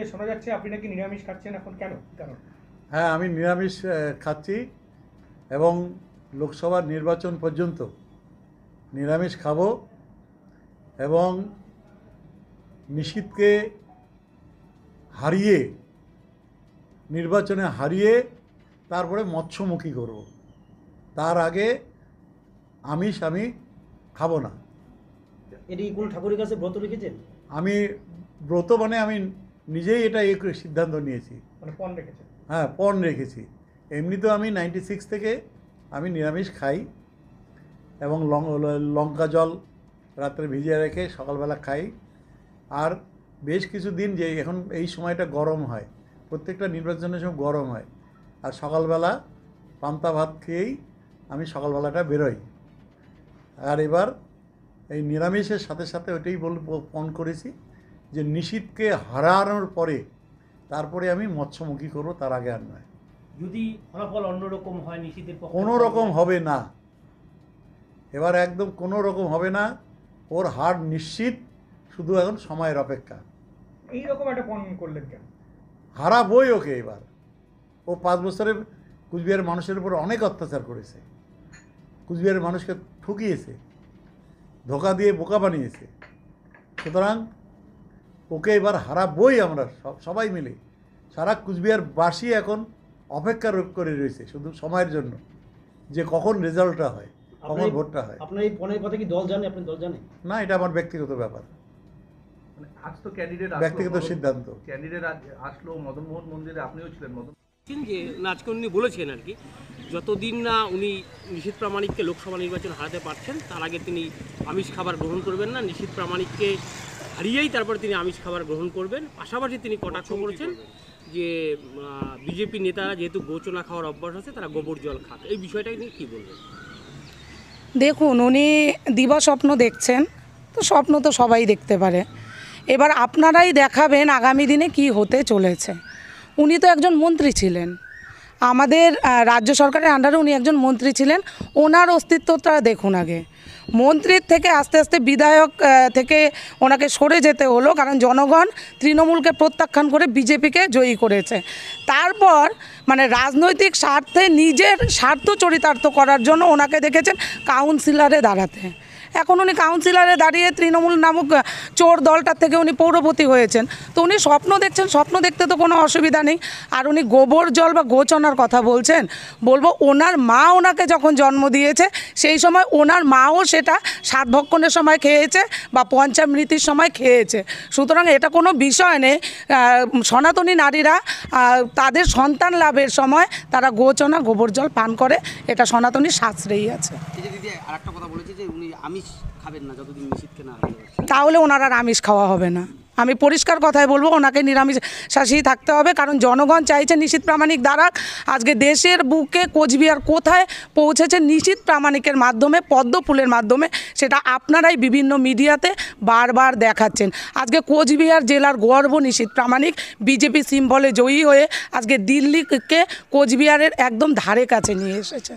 শোনা যাচ্ছে আপনি নাকি নিরামিষ খাচ্ছেন এখন, কেন কারণ? হ্যাঁ, আমি নিরামিষ খাচ্ছি এবং লোকসভা নির্বাচন পর্যন্ত নিরামিষ খাবো এবং নিশীথকে হারিয়ে নির্বাচনে হারিয়ে তারপরে মৎস্যমুখী করব। তার আগে আমিষ আমি খাবো না। এটি কুল ঠাকুরের কাছে ব্রত রেখেছেন? আমি ব্রত মানে আমি নিজেই এটা এই সিদ্ধান্ত নিয়েছি। মানে পণ রেখেছেন? হ্যাঁ, পণ রেখেছি। এমনিতেও আমি 96 থেকে আমি নিরামিষ খাই এবং লঙ্কা জল রাত্রে ভিজিয়ে রেখে সকালবেলা খাই। আর বেশ কিছু দিন যে এখন এই সময়টা গরম হয়, প্রত্যেকটা নির্বাচনের সময় গরম হয়, আর সকালবেলা পান্তা ভাত খেয়েই আমি সকালবেলাটা বেরোই। আর এবার এই নিরামিষের সাথে সাথে ওইটাই পণ করেছি যে নিশীথকে হারানোর পরে তারপরে আমি মৎস্যমুখী করবো, তার আগে আর নয়। যদি ফলাফল অন্যরকম হয় নিশীথের পক্ষে? কোনো রকম হবে না, এবার একদম কোনো রকম হবে না। ওর হার নিশ্চিত, শুধু এখন সময়ের অপেক্ষা। এইরকম একটা পণ করলেন কেন? হারাবই ওকে এবার। ও 5 বছরে কুচবিহারের মানুষের উপর অনেক অত্যাচার করেছে, কুচবিহারের মানুষকে ঠকিয়েছে, ধোকা দিয়ে বোকা বানিয়েছে। সুতরাং ওকে এবার হারাবই আমরা সবাই মিলে। সারা কুচবিহারবাসী এখন অপেক্ষা করে রয়েছে শুধু সময়ের জন্য, যে কখন রেজাল্টটা হয়, কখন ভোটটা হয়। আপনার এই পণের কথা কি দল জানে? আপনি দল জানে না, এটা আমার ব্যক্তিগত ব্যাপার, আজ তো ক্যান্ডিডেট ব্যক্তিগত সিদ্ধান্ত। ক্যান্ডিডেট আসলো মদনমোহন মন্দিরে, আপনিও ছিলেন যে আজকে উনি বলেছেন আর কি, যতদিন না উনি নিশীথ প্রামাণিককে লোকসভা নির্বাচন হারাতে পারছেন তার আগে তিনি আমিষ খাবার গ্রহণ করবেন না। নিশীথ প্রামাণিককে হারিয়েই তারপর তিনি আমিষ খাবার গ্রহণ করবেন। পাশাপাশি তিনি কটাক্ষ করেছেন যে বিজেপি নেতারা যেহেতু গোচনা খাওয়ার অভ্যাস আছে তারা গোবর জল খাক। এই বিষয়টা নিয়ে কী বলবেন? দেখুন, উনি দিবা স্বপ্ন দেখছেন, তো স্বপ্ন তো সবাই দেখতে পারে। এবার আপনারাই দেখাবেন আগামী দিনে কি হতে চলেছে। উনি তো একজন মন্ত্রী ছিলেন, আমাদের রাজ্য সরকারের আন্ডারে উনি একজন মন্ত্রী ছিলেন। ওনার অস্তিত্বটা দেখুন আগে। মন্ত্রীর থেকে আস্তে আস্তে বিধায়ক থেকে ওনাকে সরে যেতে হলো, কারণ জনগণ তৃণমূলকে প্রত্যাখ্যান করে বিজেপিকে জয়ী করেছে। তারপর মানে রাজনৈতিক স্বার্থে নিজের স্বার্থ চরিতার্থ করার জন্য ওনাকে দেখেছেন কাউন্সিলরে দাঁড়াতে। এখন উনি কাউন্সিলরে দাঁড়িয়ে তৃণমূল নামক চোর দলটার থেকে উনি পৌরপতি হয়েছেন। তো উনি স্বপ্ন দেখছেন, স্বপ্ন দেখতে তো কোনো অসুবিধা নেই। আর উনি গোবর জল বা গোচনার কথা বলছেন, বলবো ওনার মা ওনাকে যখন জন্ম দিয়েছে সেই সময় ওনার মাও সেটা সাতভক্ষণের সময় খেয়েছে বা পঞ্চামৃতির সময় খেয়েছে। সুতরাং এটা কোনো বিষয় নেই। সনাতনী নারীরা তাদের সন্তান লাভের সময় তারা গোচনা গোবর জল পান করে, এটা সনাতনী শাস্ত্রেই আছে। দিদি আরেকটা কথা বলেছে যে উনি আমিষ খাবেন না যতদিন নিশীথকে না। তাহলে ওনার আর আমিষ খাওয়া হবে না। আমি পরিষ্কার কথায় বলবো, ওনাকে নিরামিষ শাসী থাকতে হবে, কারণ জনগণ চাইছে নিশীথ প্রামাণিক দ্বারা। আজকে দেশের বুকে কোচবিহার কোথায় পৌঁছেছে নিশীথ প্রামাণিকের মাধ্যমে, পদ্ম ফুলের মাধ্যমে, সেটা আপনারাই বিভিন্ন মিডিয়াতে বারবার দেখাচ্ছেন। আজকে কোচবিহার জেলার গর্ব নিশীথ প্রামাণিক বিজেপি সিম্বলে জয়ী হয়ে আজকে দিল্লিকে কোচবিহারের একদম ধারে কাছে নিয়ে এসেছে।